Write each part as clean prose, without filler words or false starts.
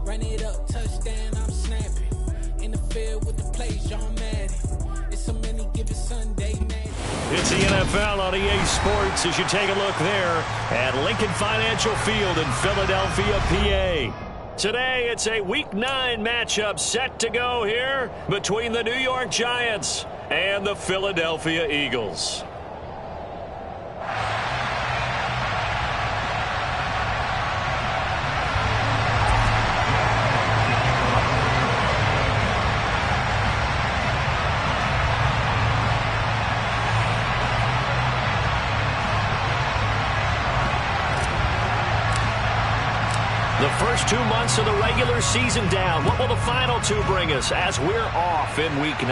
Run it up, touchdown, I'm snapping. In the field with the plays, John Madden. It's so many given Sunday, man. It's the NFL on EA Sports as you take a look there at Lincoln Financial Field in Philadelphia, PA. Today, it's a Week 9 matchup set to go here between the New York Giants and the Philadelphia Eagles. The first 2 months of the regular season down. What will the final 2 bring us as we're off in Week 9?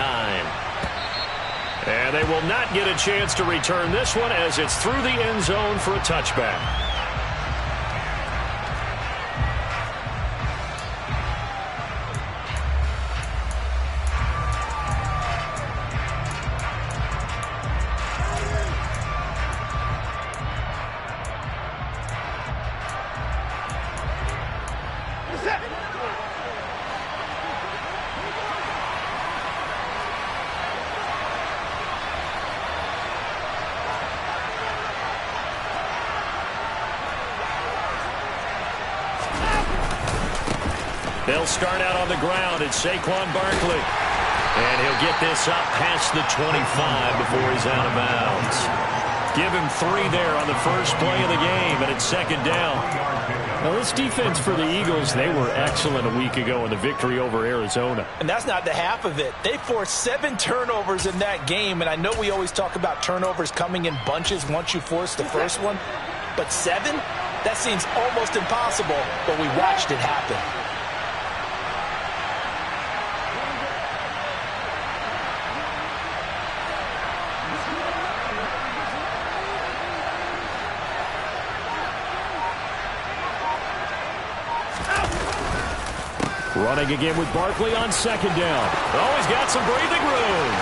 And they will not get a chance to return this one as it's through the end zone for a touchback. They'll start out on the ground. It's Saquon Barkley. And he'll get this up past the 25 before he's out of bounds. Give him 3 there on the first play of the game, and it's second down. Now, this defense for the Eagles, they were excellent a week ago in the victory over Arizona. And that's not the half of it. They forced 7 turnovers in that game, and I know we always talk about turnovers coming in bunches once you force the first one. But 7? That seems almost impossible, but we watched it happen. Running again with Barkley on second down. Oh, he's got some breathing room.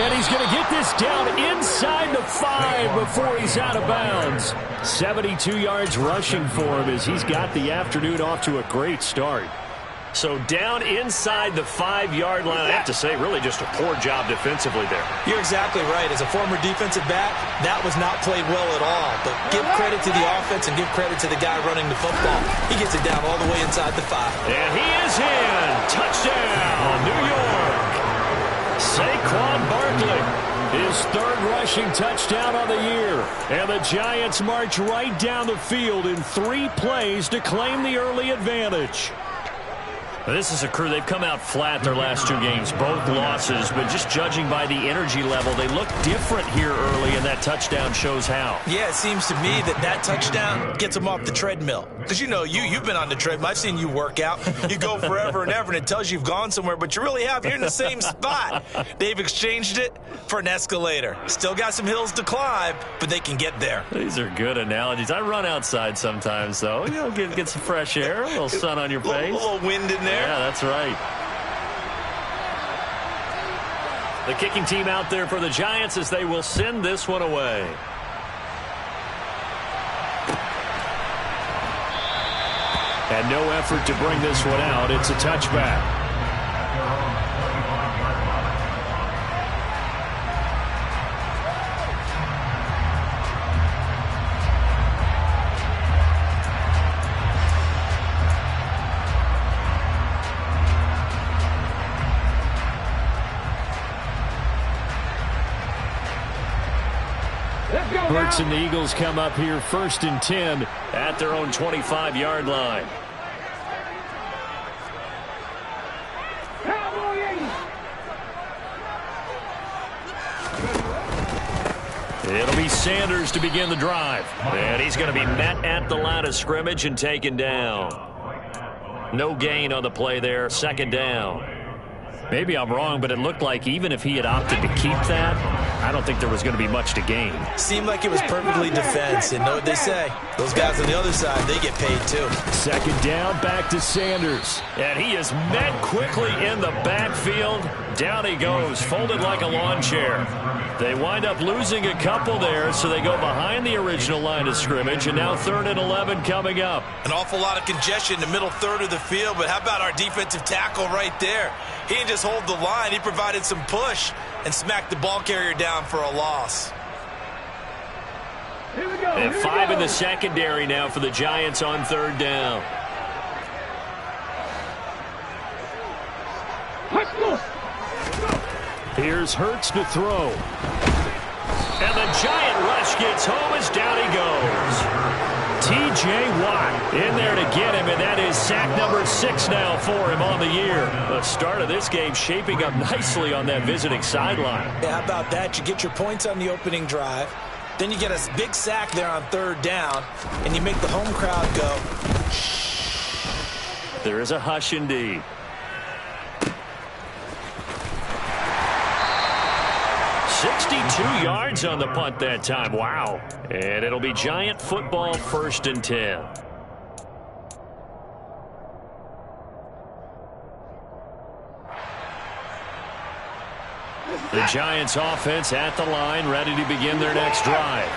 And he's going to get this down inside the 5 before he's out of bounds. 72 yards rushing for him as he's got the afternoon off to a great start. So down inside the 5-yard line. I have to say, really just a poor job defensively there. You're exactly right. As a former defensive back, that was not played well at all. But give credit to the offense and give credit to the guy running the football. He gets it down all the way inside the 5. And he is in. Touchdown, New York. Saquon Barkley. His 3rd rushing touchdown on the year. And the Giants march right down the field in 3 plays to claim the early advantage. This is a crew. They've come out flat their last 2 games, both losses, but just judging by the energy level, they look different here early, and that touchdown shows how. Yeah, it seems to me that touchdown gets them off the treadmill. Because, you know, you've been on the treadmill. I've seen you work out. You go forever and ever, and it tells you you've gone somewhere, but you really have. You're in the same spot. They've exchanged it for an escalator. Still got some hills to climb, but they can get there. These are good analogies. I run outside sometimes, though. You know, get some fresh air, a little sun on your face. A little wind in there. Yeah, that's right. The kicking team out there for the Giants as they will send this one away. And no effort to bring this one out. It's a touchback. Hurts and the Eagles come up here 1st and 10 at their own 25-yard line. It'll be Sanders to begin the drive. And he's going to be met at the line of scrimmage and taken down. No gain on the play there. Second down. Maybe I'm wrong, but it looked like even if he had opted to keep that, I don't think there was going to be much to gain. Seemed like it was perfectly defense, and know what they say. Those guys on the other side, they get paid too. Second down, back to Sanders. And he is met quickly in the backfield. Down he goes, folded like a lawn chair. They wind up losing a couple there, so they go behind the original line of scrimmage, and now 3rd and 11 coming up. An awful lot of congestion in the middle third of the field, but how about our defensive tackle right there? He didn't just hold the line, he provided some push and smacked the ball carrier down for a loss. Here we go. And 5 in the secondary now for the Giants on 3rd down. Here's Hurts to throw. And the Giant rush gets home as down he goes. T.J. Watt in there to get him, and that is sack number 6 now for him on the year. The start of this game shaping up nicely on that visiting sideline. Yeah, how about that? You get your points on the opening drive, then you get a big sack there on 3rd down, and you make the home crowd go. There is a hush indeed. 62 yards on the punt that time. Wow. And it'll be Giant football, 1st and 10. The Giants offense at the line, ready to begin their next drive.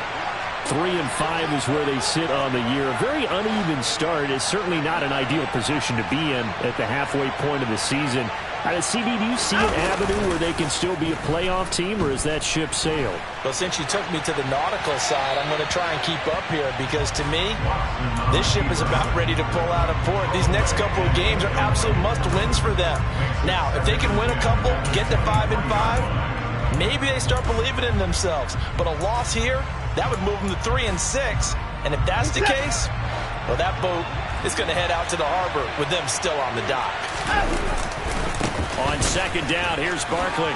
3 and 5 is where they sit on the year. A very uneven start is certainly not an ideal position to be in at the halfway point of the season. CB, do you see an avenue where they can still be a playoff team, or is that ship sailed? Well, since you took me to the nautical side, I'm going to try and keep up here because, to me, this ship is about ready to pull out of port. These next couple of games are absolute must-wins for them. Now, if they can win a couple, get to 5 and 5, maybe they start believing in themselves. But a loss here, that would move them to 3 and 6. And if that's the case, well, that boat is going to head out to the harbor with them still on the dock. On 2nd down, here's Barkley.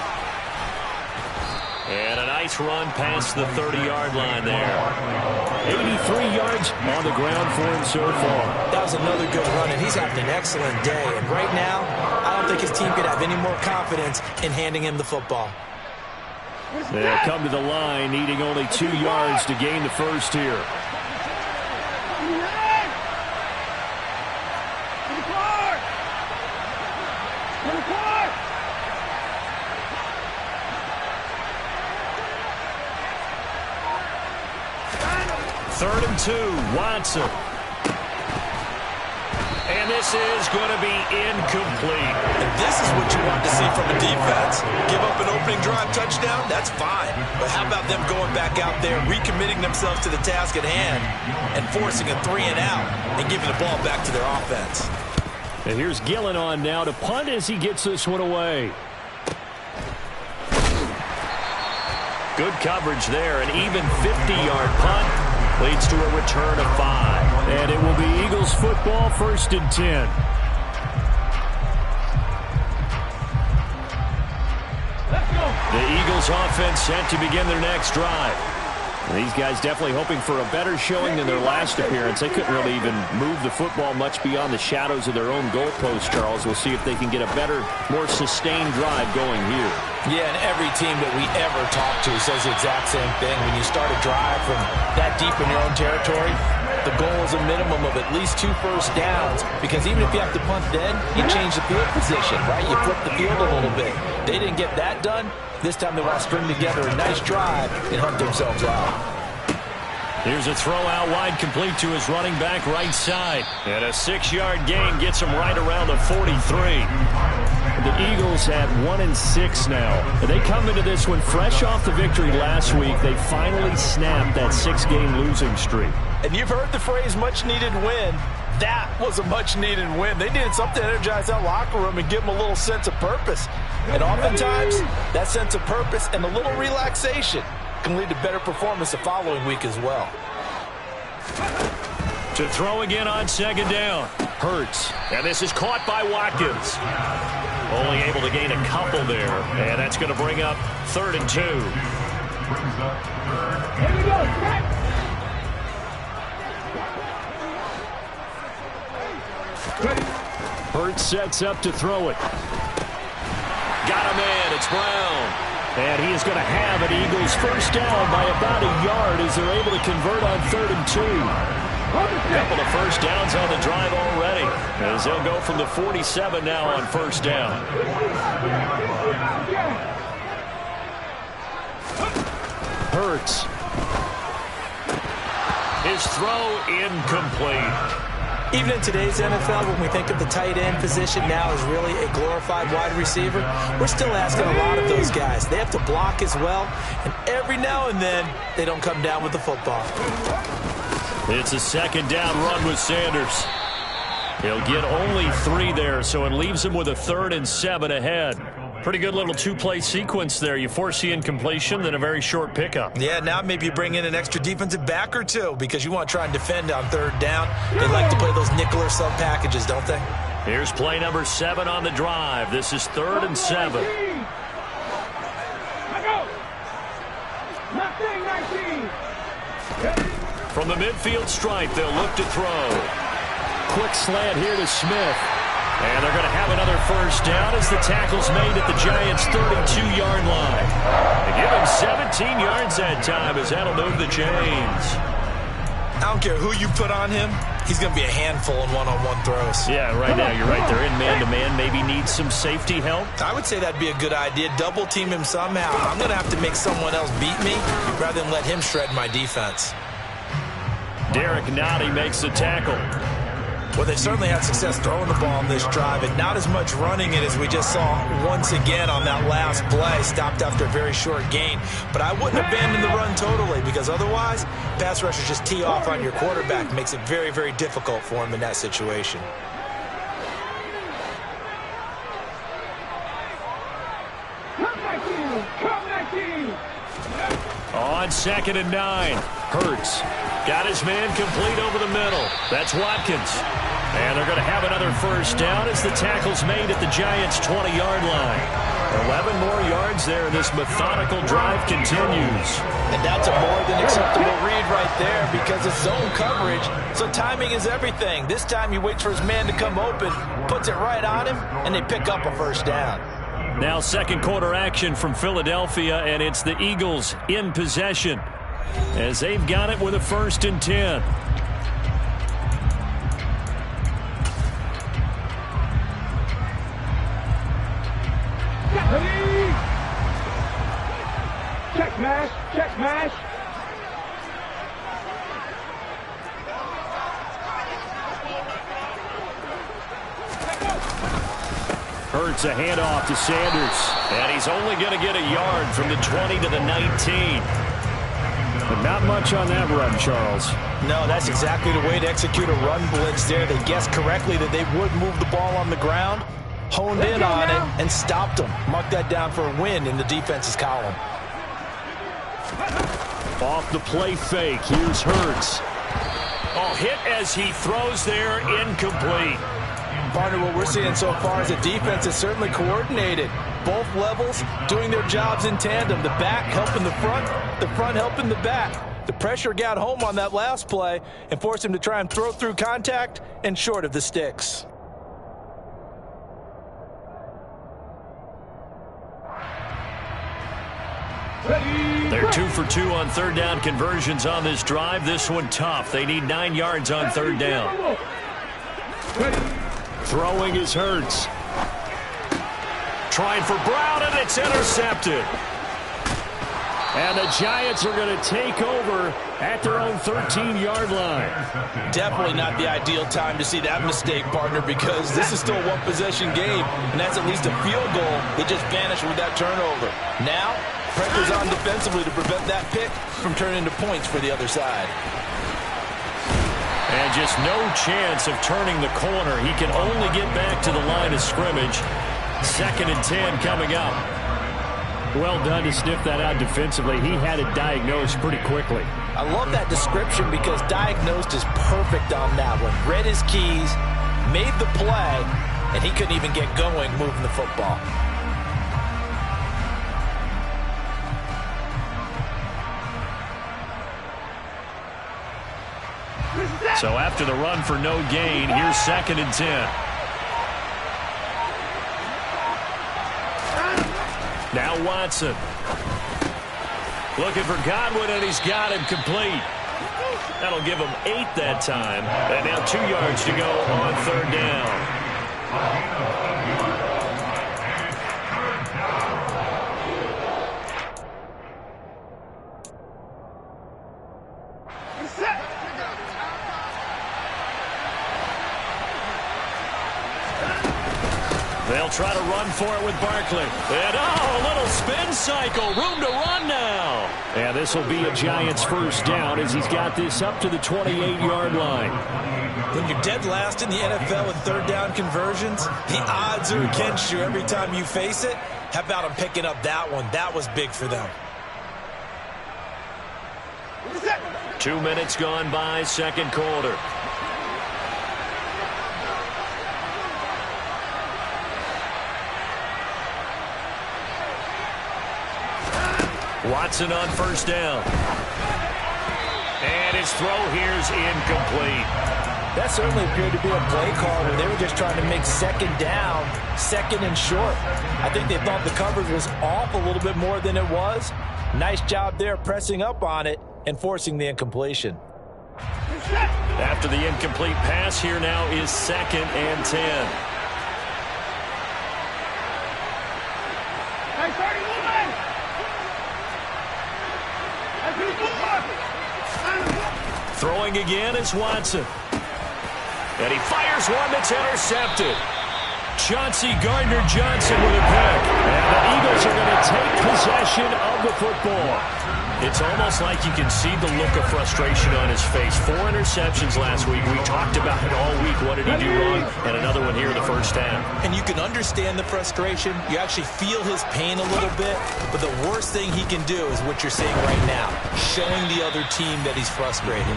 And a nice run past the 30-yard line there. 83 yards on the ground for him so far. That was another good run, and he's having an excellent day. And right now, I don't think his team could have any more confidence in handing him the football. They'll come to the line, needing only 2 yards to gain the first here. Third and 2, Watson. And this is going to be incomplete. And this is what you want to see from a defense. Give up an opening drive touchdown, that's fine. But how about them going back out there, recommitting themselves to the task at hand, and forcing a 3 and out, and giving the ball back to their offense. And here's Gillen on now to punt as he gets this one away. Good coverage there, an even 50-yard punt. Leads to a return of 5. And it will be Eagles football, 1st and 10. The Eagles offense set to begin their next drive. These guys definitely hoping for a better showing than their last appearance. They couldn't really even move the football much beyond the shadows of their own goalpost, Charles. We'll see if they can get a better, more sustained drive going here. Yeah, and every team that we ever talk to says the exact same thing. When you start a drive from that deep in your own territory, the goal is a minimum of at least 2 first downs, because even if you have to punt then, you change the field position, right? You flip the field a little bit. They didn't get that done. This time they want to string together a nice drive and hunt themselves out. Here's a throw out wide, complete to his running back right side. And a 6-yard gain gets him right around the 43. The Eagles at 1 and 6 now. They come into this one fresh off the victory last week. They finally snapped that 6-game losing streak. And you've heard the phrase much-needed win. That was a much-needed win. They needed something to energize that locker room and give them a little sense of purpose. And oftentimes, that sense of purpose and a little relaxation can lead to better performance the following week as well. To throw again on 2nd down. Hurts. And this is caught by Watkins. Only able to gain a couple there. And that's going to bring up 3rd and 2. Here we go. Hurts sets up to throw it. Got a man. It's Brown. And he is going to have an Eagles first down by about a yard as they're able to convert on 3rd and 2. A couple of first downs on the drive already, as they'll go from the 47 now on first down. Hurts. His throw incomplete. Even in today's NFL, when we think of the tight end position now as really a glorified wide receiver, we're still asking a lot of those guys. They have to block as well, and every now and then, they don't come down with the football. It's a second down run with Sanders. He'll get only 3 there, so it leaves him with a 3rd and 7 ahead. Pretty good little 2-play sequence there. You force the incompletion, then a very short pickup. Yeah, now maybe you bring in an extra defensive back or 2 because you want to try and defend on 3rd down. They like to play those nickel or sub packages, don't they? Here's play number 7 on the drive. This is 3rd and 7. From the midfield stripe, they'll look to throw. Quick slant here to Smith. And they're going to have another first down as the tackle's made at the Giants' 32-yard line. They give him 17 yards that time as that'll move the chains. I don't care who you put on him. He's going to be a handful in one-on-one throws. Yeah, right now you're right. They're in man-to-man. Maybe needs some safety help. I would say that'd be a good idea. Double team him somehow. I'm going to have to make someone else beat me rather than let him shred my defense. Derek Nottie makes the tackle. Well, they certainly had success throwing the ball on this drive, and not as much running it as we just saw once again on that last play. Stopped after a very short gain. But I wouldn't abandon the run totally, because otherwise, pass rushers just tee off on your quarterback. Makes it very, very difficult for him in that situation. On 2nd and 9, Hurts got his man complete over the middle. That's Watkins. And they're going to have another first down as the tackle's made at the Giants' 20-yard line. 11 more yards there, and this methodical drive continues. And that's a more than acceptable read right there because it's zone coverage, so timing is everything. This time he waits for his man to come open, puts it right on him, and they pick up a first down. Now second quarter action from Philadelphia, and it's the Eagles in possession as they've got it with a 1st and 10. Check mash, check mash. Hurts a handoff to Sanders, and he's only going to get a yard from the 20 to the 19. But not much on that run, Charles. No, that's exactly the way to execute a run blitz there. They guessed correctly that they would move the ball on the ground, honed in on it, and stopped them. Mark that down for a win in the defense's column. Off the play fake, here's Hurts. Oh, hit as he throws there, incomplete. Partner, what we're seeing so far is the defense is certainly coordinated. Both levels doing their jobs in tandem. The back helping the front helping the back. The pressure got home on that last play and forced him to try and throw through contact and short of the sticks. They're 2 for 2 on 3rd down conversions on this drive. This one tough. They need 9 yards on 3rd down. Throwing is Hurts. Trying for Brown, and it's intercepted. And the Giants are going to take over at their own 13-yard line. Definitely not the ideal time to see that mistake, partner, because this is still a one-possession game, and that's at least a field goal that just vanished with that turnover. Now, pressure's on defensively to prevent that pick from turning into points for the other side. And just no chance of turning the corner. He can only get back to the line of scrimmage. 2nd and 10 coming up. Well done to sniff that out defensively. He had it diagnosed pretty quickly. I love that description because diagnosed is perfect on that one. Read his keys, made the play, and he couldn't even get going moving the football. So after the run for no gain, here's 2nd and 10. Now Watson. Looking for Godwin, and he's got him complete. That'll give him 8 that time. And now 2 yards to go on 3rd down. They'll try to run for it with Barkley. And, a little spin cycle. Room to run now. And this will be a Giants 1st down as he's got this up to the 28-yard line. When you're dead last in the NFL with 3rd down conversions, the odds are against you every time you face it. How about him picking up that one? That was big for them. 2 minutes gone by, 2nd quarter. Watson on 1st down. And his throw here's incomplete. That certainly appeared to be a play call where they were just trying to make 2nd down, 2nd and short. I think they thought the coverage was off a little bit more than it was. Nice job there pressing up on it and forcing the incompletion. After the incomplete pass, here now is 2nd and 10. Throwing again is Watson. And he fires one that's intercepted. Chauncey Gardner-Johnson with a pick. And the Eagles are going to take possession of the football. It's almost like you can see the look of frustration on his face. 4 interceptions last week. We talked about it all week. What did he do wrong? And another one here in the 1st half. And you can understand the frustration. You actually feel his pain a little bit. But the worst thing he can do is what you're seeing right now, showing the other team that he's frustrated.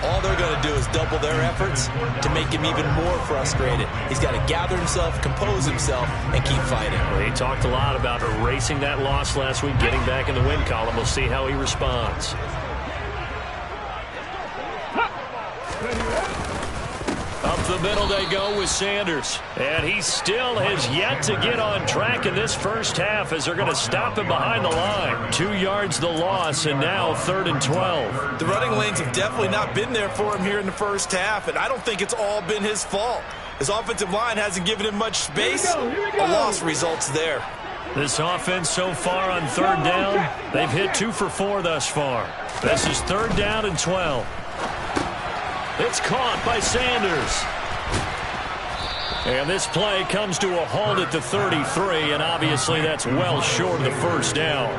All they're going to do is double their efforts to make him even more frustrated. He's got to gather himself, compose himself, and keep fighting. Well, he talked a lot about erasing that loss last week, getting back in the win column. We'll see how he responds. Up the middle they go with Sanders. And he still has yet to get on track in this 1st half as they're going to stop him behind the line. 2 yards the loss, and now 3rd and 12. The running lanes have definitely not been there for him here in the 1st half, and I don't think it's all been his fault. His offensive line hasn't given him much space. A loss results there. This offense so far on 3rd down, they've hit 2 for 4 thus far. This is 3rd down and 12. It's caught by Sanders. And this play comes to a halt at the 33, and obviously that's well short of the 1st down.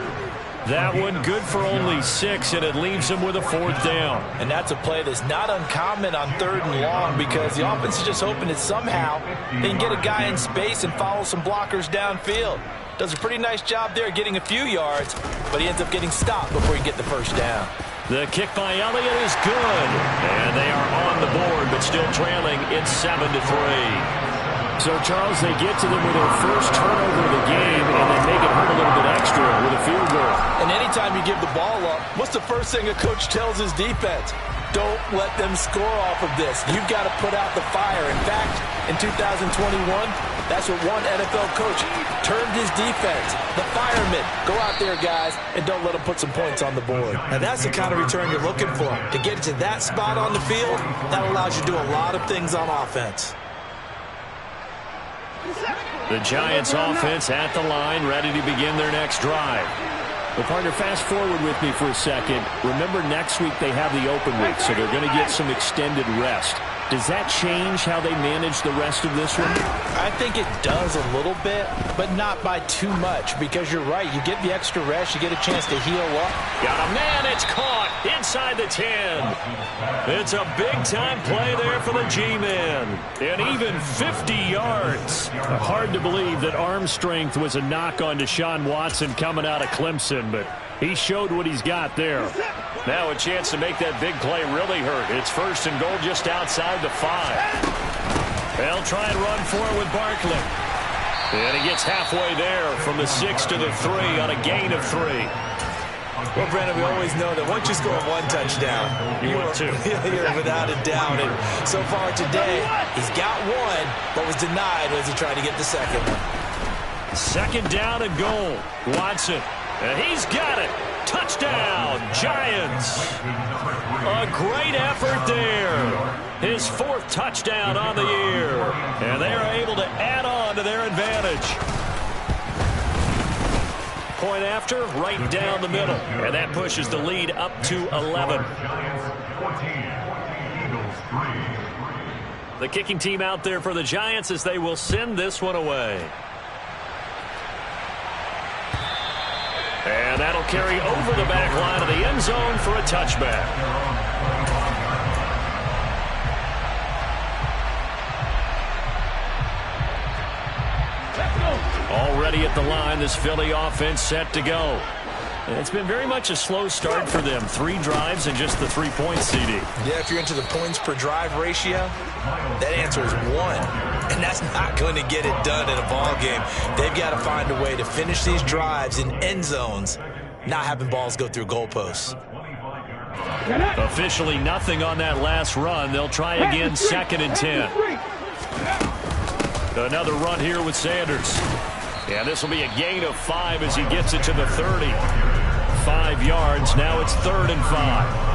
That one good for only 6, and it leaves him with a 4th down. And that's a play that's not uncommon on 3rd and long because the offense is just hoping that somehow they can get a guy in space and follow some blockers downfield. Does a pretty nice job there getting a few yards, but he ends up getting stopped before he gets the 1st down. The kick by Elliott is good. And they are on the board, but still trailing. It's 7-3. So, Charles, they get to them with their 1st turnover of the game, and they make it hurt a little bit extra with a field goal. And anytime you give the ball up, what's the first thing a coach tells his defense? Don't let them score off of this. You've got to put out the fire. In fact, in 2021, that's what one NFL coach termed his defense. The firemen. Go out there, guys, and don't let them put some points on the board. Now, that's the kind of return you're looking for. To get to that spot on the field, that allows you to do a lot of things on offense. The Giants offense at the line, ready to begin their next drive. Well, partner, fast forward with me for a second. Remember, next week they have the open week, so they're going to get some extended rest. Does that change how they manage the rest of this one? I think it does a little bit, but not by too much, because you're right. You get the extra rest. You get a chance to heal up. Got a man. It's caught inside the 10. It's a big-time play there for the G-men. And even 50 yards. Hard to believe that arm strength was a knock on Deshaun Watson coming out of Clemson, but he showed what he's got there. Now a chance to make that big play really hurt. It's 1st and goal just outside the 5. They'll try and run for it with Barkley. And he gets halfway there from the 6 to the 3 on a gain of 3. Well, Brandon, we always know that once you score 1 touchdown, you want 2. You're without a doubt. And so far today, he's got 1, but was denied as he tried to get the 2nd one. 2nd down and goal. Watson. And he's got it. Touchdown, Giants. A great effort there. His 4th touchdown on the year. And they are able to add on to their advantage. Point after, right down the middle. And that pushes the lead up to 11. The kicking team out there for the Giants as they will send this one away. And that'll carry over the back line of the end zone for a touchback. Already at the line, this Philly offense set to go. It's been very much a slow start for them. 3 drives and just the 3 points, CD. Yeah, if you're into the points per drive ratio, that answer is 1. And that's not going to get it done in a ball game. They've got to find a way to finish these drives in end zones, not having balls go through goalposts. Officially nothing on that last run. They'll try again, 2nd and 10. Another run here with Sanders. Yeah, this will be a gain of 5 as he gets it to the 30. 5 yards. Now it's 3rd and 5.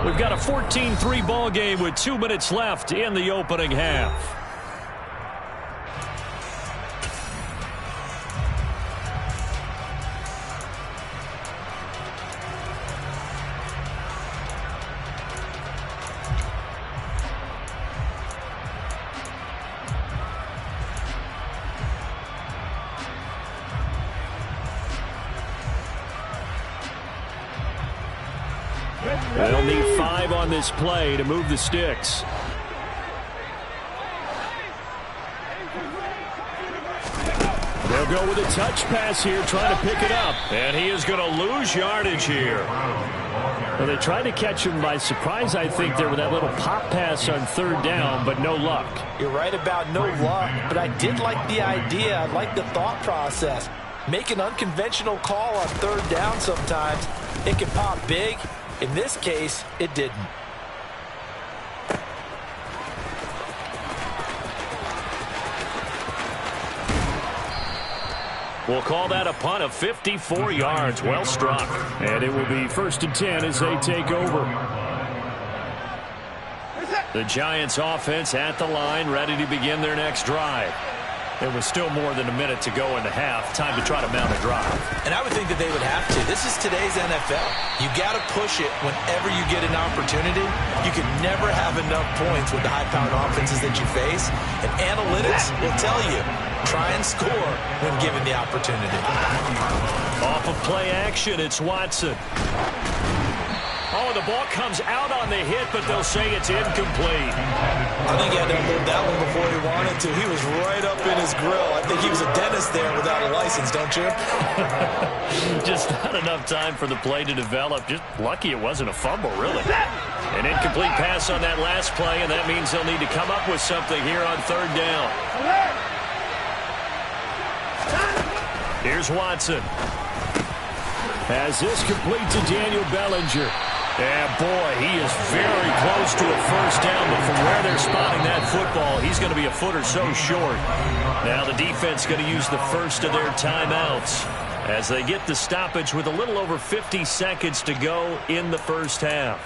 We've got a 14-3 ball game with 2 minutes left in the opening half. They'll need 5 on this play to move the sticks. They'll go with a touch pass here, trying to pick it up. And he is going to lose yardage here. Well, they tried to catch him by surprise, I think, there with that little pop pass on 3rd down, but no luck. You're right about no luck, but I did like the idea. I like the thought process. Make an unconventional call on 3rd down sometimes. It can pop big. In this case, it didn't. We'll call that a punt of 54 yards. Well struck. And it will be 1st and 10 as they take over. The Giants offense at the line, ready to begin their next drive. There was still more than a minute to go in the half. Time to try to mount a drive. And I would think that they would have to. This is today's NFL. You got to push it whenever you get an opportunity. You can never have enough points with the high-powered offenses that you face. And analytics will tell you, try and score when given the opportunity. Off of play action, it's Watson. Oh, the ball comes out on the hit, but they'll say it's incomplete. I think he had to unload that one before he wanted to. He was right up in his grill. I think he was a dentist there without a license, don't you? Just not enough time for the play to develop. Just lucky it wasn't a fumble, really. An incomplete pass on that last play, and that means they'll need to come up with something here on 3rd down. Here's Watson. Has this complete to Daniel Bellinger. And boy, he is very close to a 1st down, but from where they're spotting that football, he's going to be a foot or so short. Now the defense going to use the first of their timeouts as they get the stoppage with a little over 50 seconds to go in the 1st half.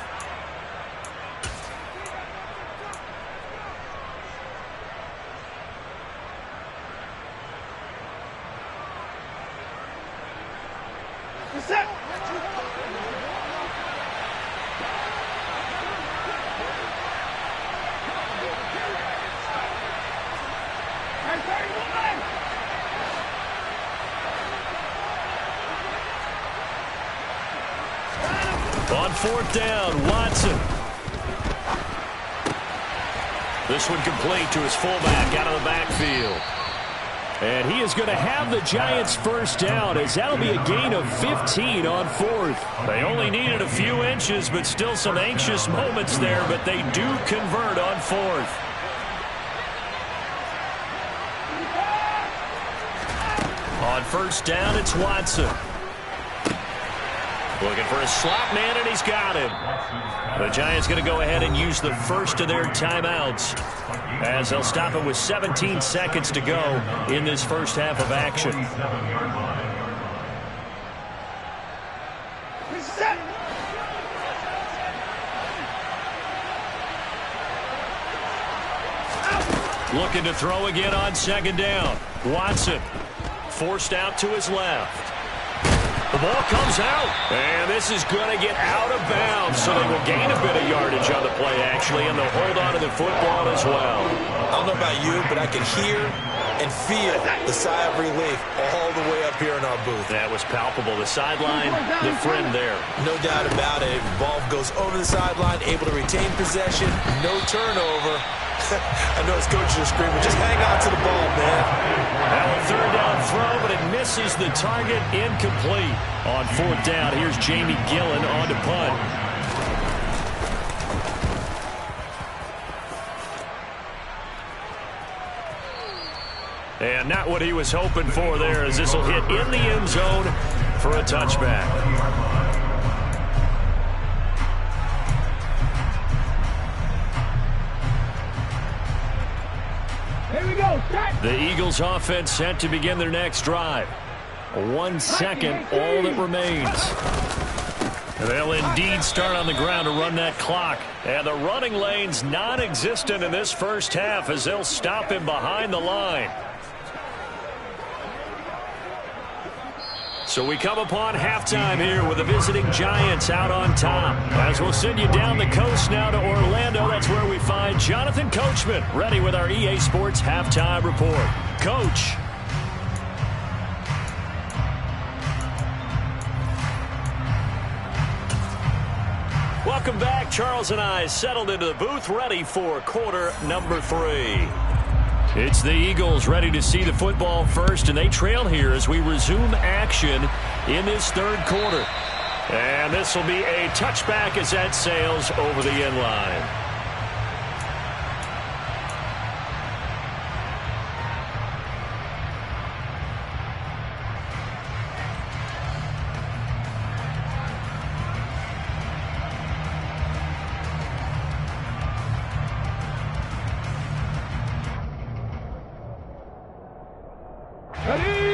On 4th down, Watson. This one complete to his fullback out of the backfield. And he is going to have the Giants' 1st down, as that'll be a gain of 15 on 4th. They only needed a few inches, but still some anxious moments there, but they do convert on 4th. On 1st down, it's Watson. Looking for a slot man, and he's got him. The Giants going to go ahead and use the first of their timeouts as they'll stop it with 17 seconds to go in this first half of action. Looking to throw again on second down. Watson forced out to his left. The ball comes out, and this is going to get out of bounds, so they will gain a bit of yardage on the play, actually, and they'll hold on to the football as well. I don't know about you, but I can hear and feel the sigh of relief all the way up here in our booth. That was palpable. The sideline, the friend there. No doubt about it. Ball goes over the sideline, able to retain possession, no turnover. I know his coaches are screaming, just hang on to the ball, man. Now a third down throw, but it misses the target, incomplete. On fourth down, here's Jamie Gillen on to punt. And not what he was hoping for there, as this will hit in the end zone for a touchback. The Eagles offense set to begin their next drive. 1 second, all that remains. They'll indeed start on the ground to run that clock. And the running lane's non-existent in this first half as they'll stop him behind the line. So we come upon halftime here with the visiting Giants out on top. As we'll send you down the coast now to Orlando, that's where we find Jonathan Coachman, ready with our EA Sports Halftime Report. Coach. Welcome back. Charles and I settled into the booth, ready for quarter number 3. It's the Eagles ready to see the football first, and they trail here as we resume action in this third quarter. And this will be a touchback as that sails over the end line.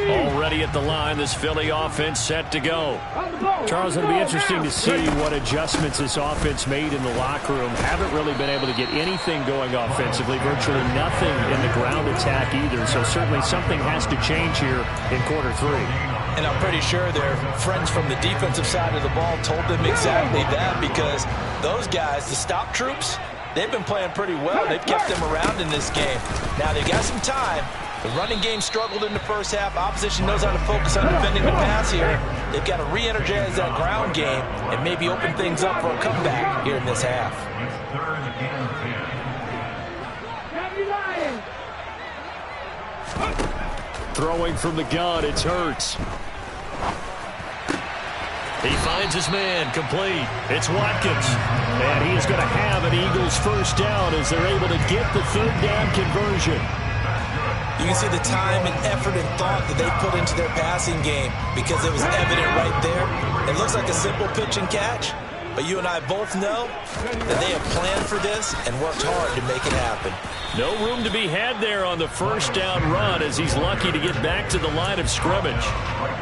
Already at the line, this Philly offense set to go. Charles, it'll be interesting to see what adjustments this offense made in the locker room. Haven't really been able to get anything going offensively, virtually nothing in the ground attack either. So certainly something has to change here in quarter 3. And I'm pretty sure their friends from the defensive side of the ball told them exactly that, because those guys, the stop troops, they've been playing pretty well. They've kept them around in this game. Now they've got some time. The running game struggled in the first half. Opposition knows how to focus on defending the pass here. They've got to re-energize that ground game and maybe open things up for a comeback here in this half. Throwing from the gun, it's Hurts. He finds his man, complete. It's Watkins. And he is going to have an Eagles first down as they're able to get the third down conversion. You can see the time and effort and thought that they put into their passing game, because it was evident right there. It looks like a simple pitch and catch, but you and I both know that they have planned for this and worked hard to make it happen. No room to be had there on the first down run, as he's lucky to get back to the line of scrimmage.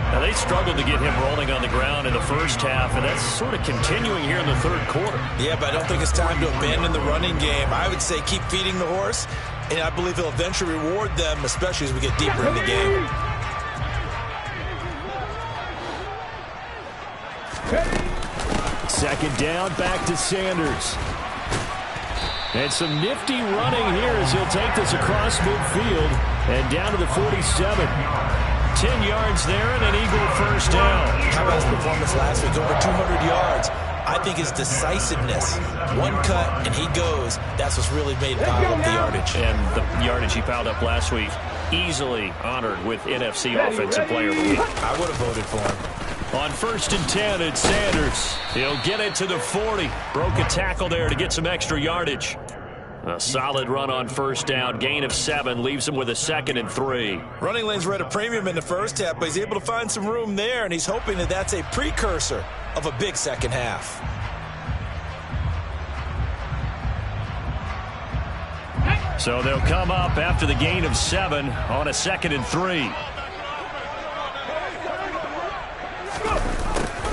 Now, they struggled to get him rolling on the ground in the first half, and that's sort of continuing here in the third quarter. Yeah, but I don't think it's time to abandon the running game. I would say keep feeding the horse, and I believe he'll eventually reward them, especially as we get deeper in the game. Second down, back to Sanders. And some nifty running here as he'll take this across midfield and down to the 47. 10 yards there and an Eagle first down. How about his performance last week? Over 200 yards. I think his decisiveness, one cut and he goes, that's what's really made him pile up the yardage. And the yardage he piled up last week, easily honored with NFC Offensive Player of the Week. I would have voted for him. On 1st and 10, it's Sanders. He'll get it to the 40. Broke a tackle there to get some extra yardage. A solid run on first down. Gain of 7 leaves him with a 2nd and 3. Running lanes were at a premium in the first half, but he's able to find some room there, and he's hoping that that's a precursor of a big second half. So they'll come up after the gain of 7 on a 2nd and 3.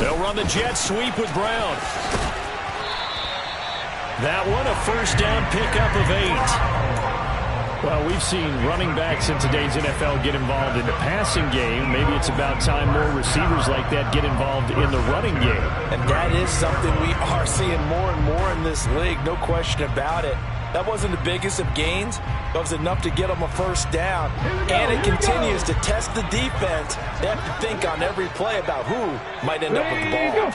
They'll run the jet sweep with Brown. That one a first down pickup of 8. Well, we've seen running backs in today's NFL get involved in the passing game. Maybe it's about time more receivers like that get involved in the running game. And that is something we are seeing more and more in this league, no question about it. That wasn't the biggest of gains, but it was enough to get them a first down. And it continues to test the defense. They have to think on every play about who might end up with the ball.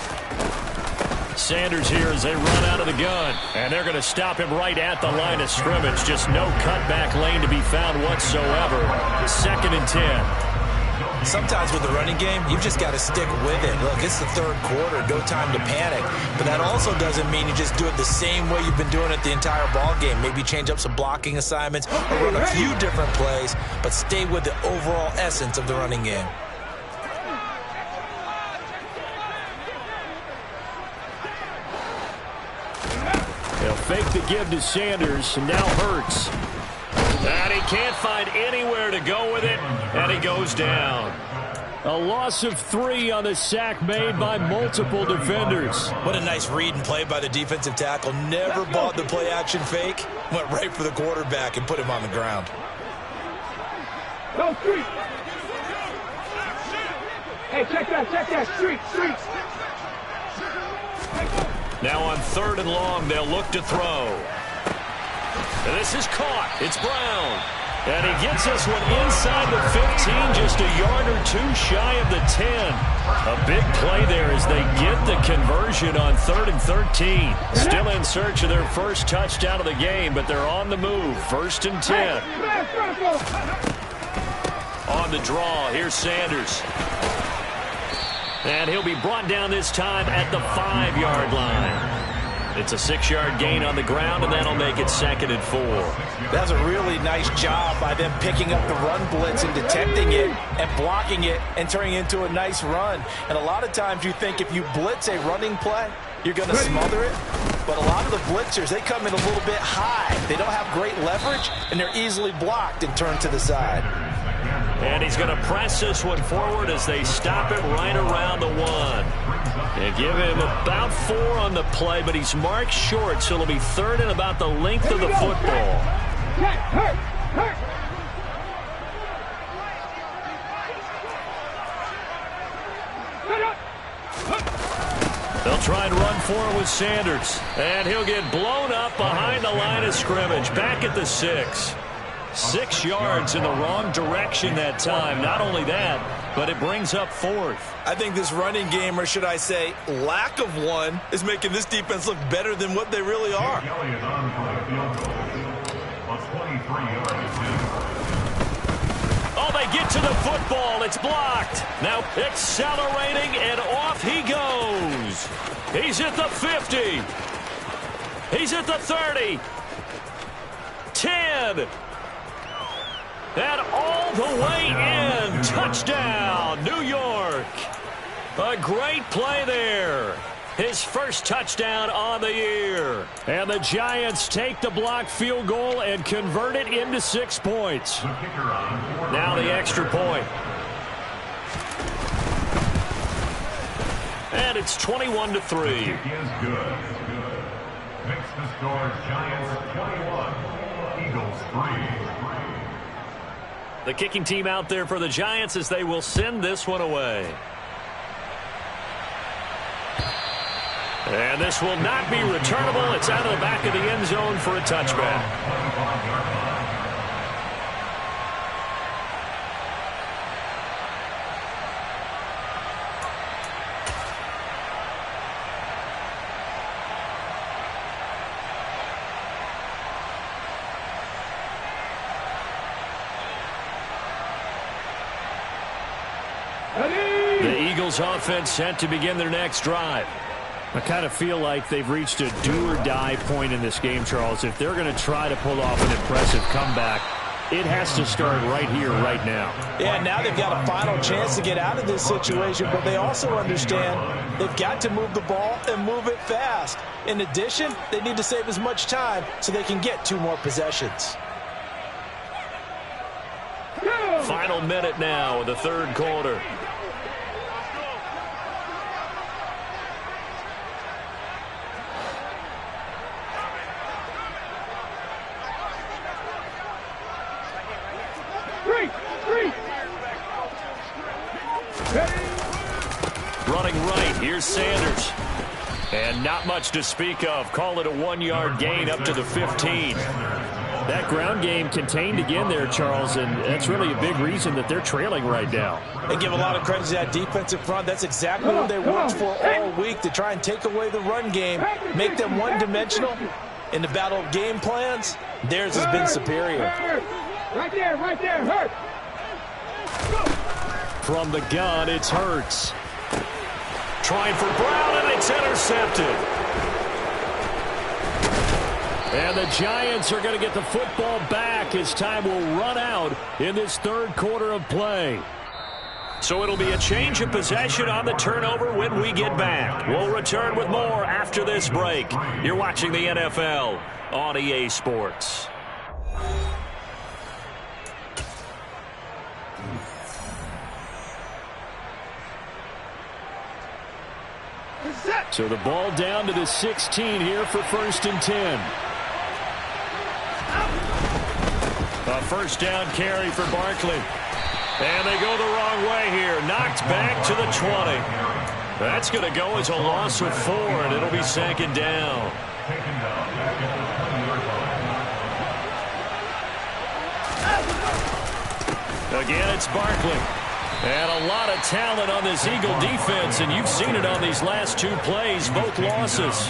Sanders here as they run out of the gun. And they're going to stop him right at the line of scrimmage. Just no cutback lane to be found whatsoever. 2nd and 10. Sometimes with the running game, you've just got to stick with it. Look, it's the 3rd quarter, no time to panic. But that also doesn't mean you just do it the same way you've been doing it the entire ball game. Maybe change up some blocking assignments or run a few different plays, but stay with the overall essence of the running game. They'll fake the give to Sanders, and now Hurts. And he can't find anywhere to go with it, and he goes down. A loss of 3 on the sack made by multiple defenders. What a nice read and play by the defensive tackle. Never bought the play-action fake. Went right for the quarterback and put him on the ground. Go, street. Hey, check that, street. Now on 3rd and long, they'll look to throw. And this is caught. It's Brown. And he gets this one inside the 15, just a yard or 2 shy of the 10. A big play there as they get the conversion on 3rd and 13. Still in search of their first touchdown of the game, but they're on the move. 1st and 10. On the draw, here's Sanders. And he'll be brought down this time at the 5-yard line. It's a 6-yard gain on the ground, and that'll make it 2nd and 4. That's a really nice job by them picking up the run blitz and detecting it and blocking it and turning it into a nice run. And a lot of times you think if you blitz a running play, you're going to smother it. But a lot of the blitzers, they come in a little bit high. They don't have great leverage, and they're easily blocked and turned to the side. And he's going to press this one forward as they stop it right around the 1. They give him about 4 on the play, but he's marked short, so it'll be 3rd and about the length of the football. They'll try and run for it with Sanders. And he'll get blown up behind the line of scrimmage, back at the 6. 6 yards in the wrong direction that time. Not only that, but it brings up 4th. I think this running game, or should I say lack of one, is making this defense look better than what they really are. Oh, they get to the football. It's blocked. Now accelerating, and off he goes. He's at the 50. He's at the 30. 10. And all the way in. Touchdown, New York. A great play there. His first touchdown on the year. And the Giants take the blocked field goal and convert it into 6 points. Now the extra point. And it's 21-3. Is good. Makes the score Giants 21, Eagles 3. The kicking team out there for the Giants as they will send this one away. And this will not be returnable. It's out of the back of the end zone for a touchback. The Eagles offense set to begin their next drive. I kind of feel like they've reached a do-or-die point in this game, Charles. If they're going to try to pull off an impressive comeback, It has to start right here, right now. Yeah, now they've got a final chance to get out of this situation, but they also understand they've got to move the ball and move it fast. In addition, they need to save as much time so they can get 2 more possessions. Final minute now of the third quarter. Running right, here's Sanders. And not much to speak of. Call it a 1-yard gain up to the 15. That ground game contained again there, Charles, and that's really a big reason that they're trailing right now. They give a lot of credit to that defensive front. That's exactly what they worked for all week, to try and take away the run game, make them one-dimensional. In the battle of game plans, theirs has been superior. Right there, hurt. From the gun, it's Hurts. Trying for Brown, and it's intercepted. And the Giants are going to get the football back as time will run out in this third quarter of play. So it'll be a change of possession on the turnover when we get back. We'll return with more after this break. You're watching the NFL on EA Sports. So the ball down to the 16 here for 1st and 10. A first down carry for Barkley. And they go the wrong way here. Knocked back to the 20. That's going to go as a loss of 4, and it'll be 2nd down. Again, it's Barkley. And a lot of talent on this Eagle defense, and you've seen it on these last 2 plays, both losses.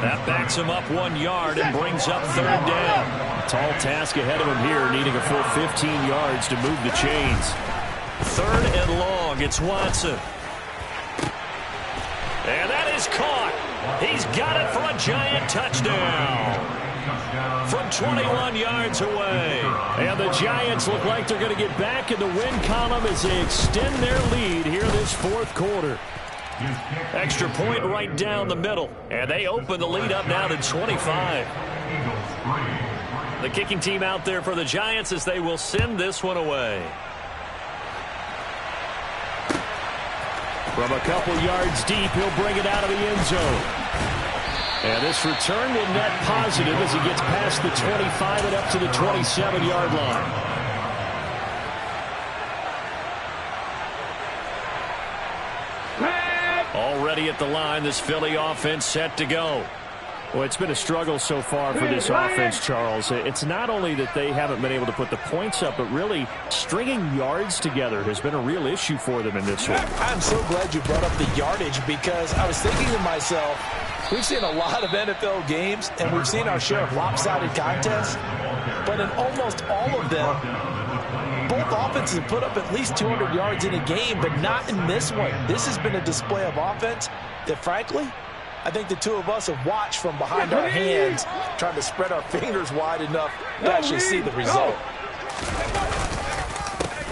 That backs him up 1 yard and brings up 3rd down. Tall task ahead of him here, needing a full 15 yards to move the chains. 3rd and long, it's Watson. And that is caught. He's got it for a Giant touchdown. From 21 yards away. And the Giants look like they're going to get back in the win column as they extend their lead here this 4th quarter. Extra point right down the middle. And they open the lead up now to 25. The kicking team out there for the Giants as they will send this one away. From a couple yards deep, he'll bring it out of the end zone. And this return will net positive as he gets past the 25 and up to the 27-yard line. Already at the line, this Philly offense set to go. Well, it's been a struggle so far for this offense, Charles. It's not only that they haven't been able to put the points up, but really stringing yards together has been a real issue for them in this one. I'm so glad you brought up the yardage, because I was thinking to myself, we've seen a lot of NFL games, and we've seen our share of lopsided contests, but in almost all of them, both offenses put up at least 200 yards in a game, but not in this one. This has been a display of offense that, frankly, I think the two of us have watched from behind our hands, trying to spread our fingers wide enough to actually see the result.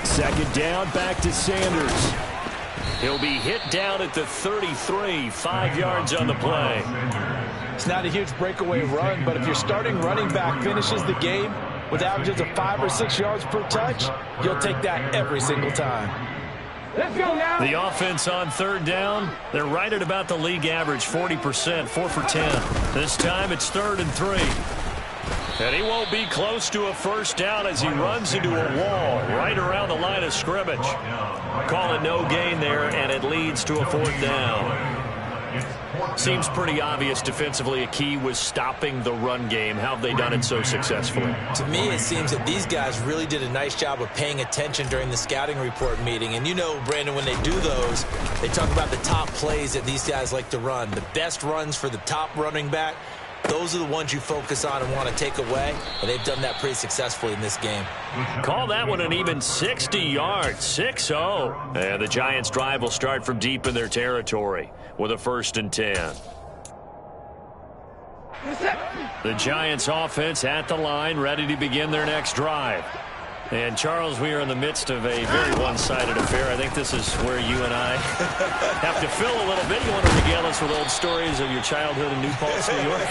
2nd down, back to Sanders. He'll be hit down at the 33, 5 yards on the play. It's not a huge breakaway run, but if your starting running back finishes the game with averages of 5 or 6 yards per touch, you'll take that every single time. Let's go now. The offense on 3rd down, they're right at about the league average, 40%, 4 for 10. This time it's 3rd and 3. And he won't be close to a first down as he runs into a wall right around the line of scrimmage. Call it no gain there, and it leads to a 4th down. Seems pretty obvious defensively a key was stopping the run game. How have they done it so successfully? To me, it seems that these guys really did a nice job of paying attention during the scouting report meeting. And you know, Brandon, when they do those, they talk about the top plays that these guys like to run. The best runs for the top running back, those are the ones you focus on and want to take away. And they've done that pretty successfully in this game. Call that one an even 60 yards, 6-0. And the Giants' drive will start from deep in their territory with a 1st and 10. The Giants offense at the line, ready to begin their next drive. And, Charles, we are in the midst of a very one-sided affair. I think this is where you and I have to fill a little bit. You want to regale us with old stories of your childhood in New Paltz, New York?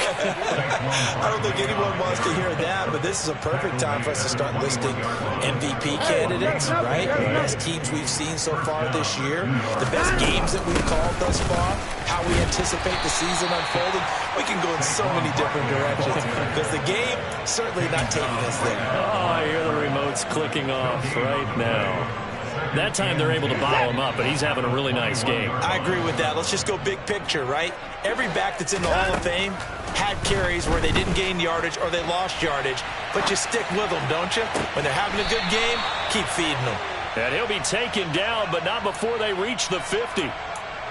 I don't think anyone wants to hear that, but this is a perfect time for us to start listing MVP candidates, right? The best teams we've seen so far this year, the best games that we've called thus far, how we anticipate the season unfolding. We can go in so many different directions because the game certainly not taking us there. Oh, I hear the remote's clicking off right now. That time they're able to bottle him up, but he's having a really nice game. I agree with that. Let's just go big picture, right? Every back that's in the Hall of Fame had carries where they didn't gain yardage or they lost yardage, but you stick with them, don't you? When they're having a good game, keep feeding them. And he'll be taken down, but not before they reach the 50.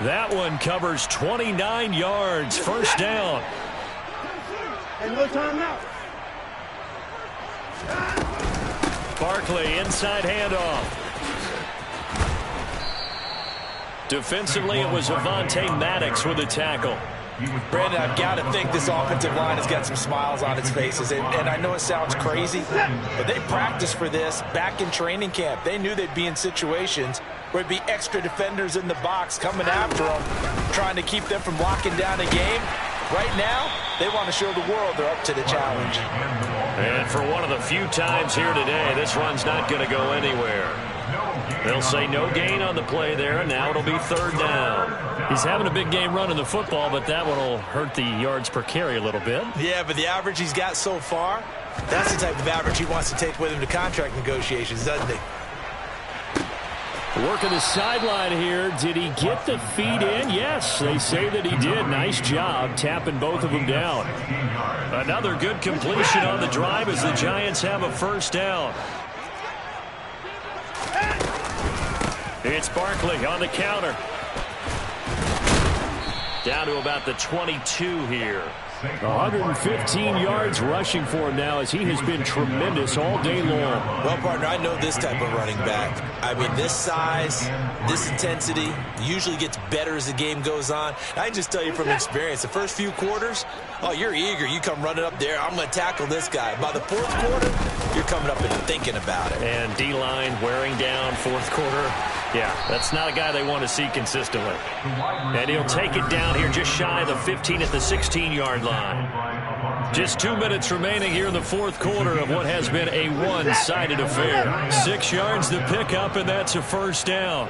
That one covers 29 yards. First down. And no time out. Barkley, inside handoff. Defensively, it was Avonte Maddox with a tackle. Brandon, I've got to think this offensive line has got some smiles on its faces. And I know it sounds crazy, but they practiced for this back in training camp. They knew they'd be in situations where it'd be extra defenders in the box coming after them, trying to keep them from locking down a game. Right now, they want to show the world they're up to the challenge. And for one of the few times here today, this run's not going to go anywhere. They'll say no gain on the play there, and now it'll be third down. He's having a big game running the football, but that one will hurt the yards per carry a little bit. Yeah, but the average he's got so far, that's the type of average he wants to take with him to contract negotiations, doesn't he? Working the sideline here. Did he get the feet in? Yes, they say that he did. Nice job tapping both of them down. Another good completion on the drive as the Giants have a first down. It's Barkley on the counter. Down to about the 22 here. 115 yards rushing for him now as he has been tremendous all day long. Well, partner, I know this type of running back. I mean, this size, this intensity usually gets better as the game goes on. I can just tell you from experience, the first few quarters, oh, you're eager. You come running up there, I'm going to tackle this guy. By the fourth quarter, you're coming up and thinking about it. And D-line wearing down fourth quarter. Yeah, that's not a guy they want to see consistently. And he'll take it down here just shy of the 15 at the 16-yard line. Just 2 minutes remaining here in the fourth quarter of what has been a one-sided affair. 6 yards to pick up, and that's a first down.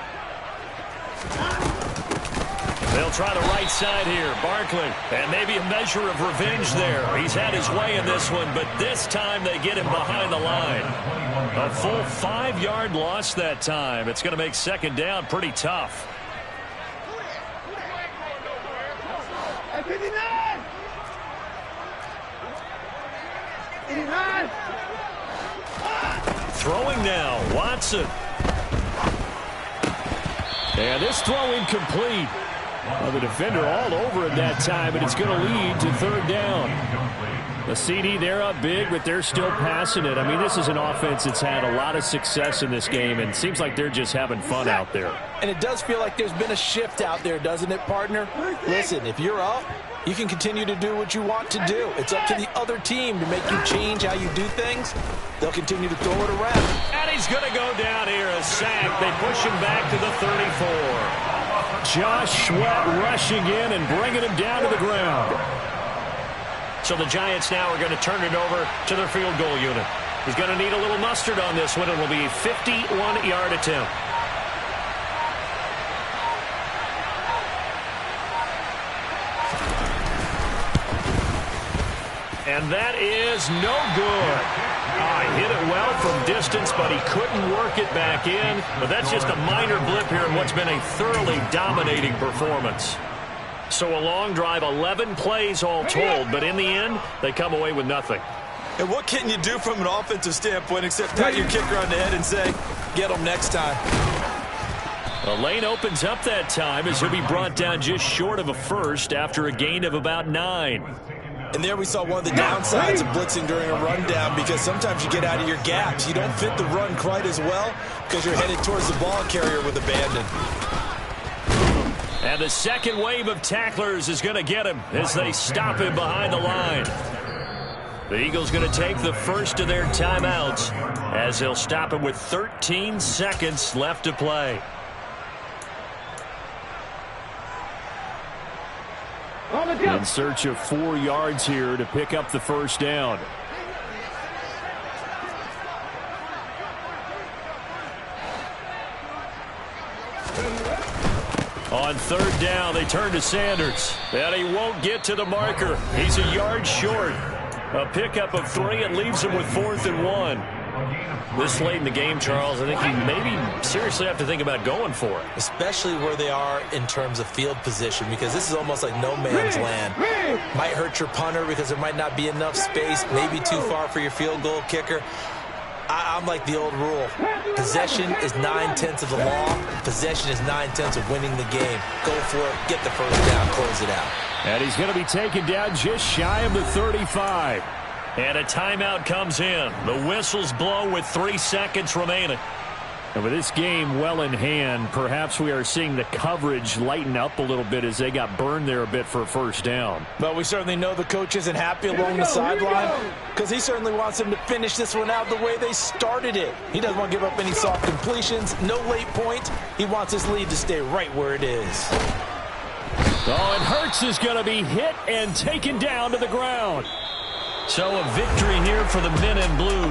They'll try the right side here. Barkley, and maybe a measure of revenge there. He's had his way in this one, but this time they get him behind the line. A full 5-yard loss that time. It's going to make second down pretty tough. Throwing now, Watson. And this throw incomplete. Well, the defender all over it that time, but it's going to lead to third down. The CD, they're up big, but they're still passing it. I mean, this is an offense that's had a lot of success in this game, and it seems like they're just having fun out there. And it does feel like there's been a shift out there, doesn't it, partner? Listen, if you're up, you can continue to do what you want to do. It's up to the other team to make you change how you do things. They'll continue to throw it around. And he's going to go down here, a sack. They push him back to the 34. Josh Sweat rushing in and bringing him down to the ground. So the Giants now are going to turn it over to their field goal unit. He's going to need a little mustard on this one. It will be a 51-yard attempt. And that is no good. Hit it well from distance, but he couldn't work it back in. But that's just a minor blip here in what's been a thoroughly dominating performance. So a long drive, 11 plays all told, but in the end, they come away with nothing. And what can you do from an offensive standpoint except pat your kicker on the head and say, get him next time? The lane opens up that time as he'll be brought down just short of a first after a gain of about 9. And there we saw one of the downsides of blitzing during a rundown, because sometimes you get out of your gaps. You don't fit the run quite as well because you're headed towards the ball carrier with abandon. And the second wave of tacklers is going to get him as they stop him behind the line. The Eagles going to take the first of their timeouts as they'll stop it with 13 seconds left to play. In search of 4 yards here to pick up the first down. On third down, they turn to Sanders. And he won't get to the marker. He's a yard short. A pickup of 3 and leaves him with 4th and 1. This late in the game, Charles, I think you maybe seriously have to think about going for it. Especially where they are in terms of field position, because this is almost like no man's land. Might hurt your punter because there might not be enough space, maybe too far for your field goal kicker. I'm like the old rule. Possession is 9/10 of the law. Possession is 9/10 of winning the game. Go for it. Get the first down. Close it out. And he's going to be taken down just shy of the 35. And a timeout comes in. The whistles blow with 3 seconds remaining. And with this game well in hand, perhaps we are seeing the coverage lighten up a little bit as they got burned there a bit for a first down. But we certainly know the coach isn't happy along the sideline because he certainly wants them to finish this one out the way they started it. He doesn't want to give up any soft completions, no late point. He wants his lead to stay right where it is. Oh, and Hurts is going to be hit and taken down to the ground. So a victory here for the men in blue.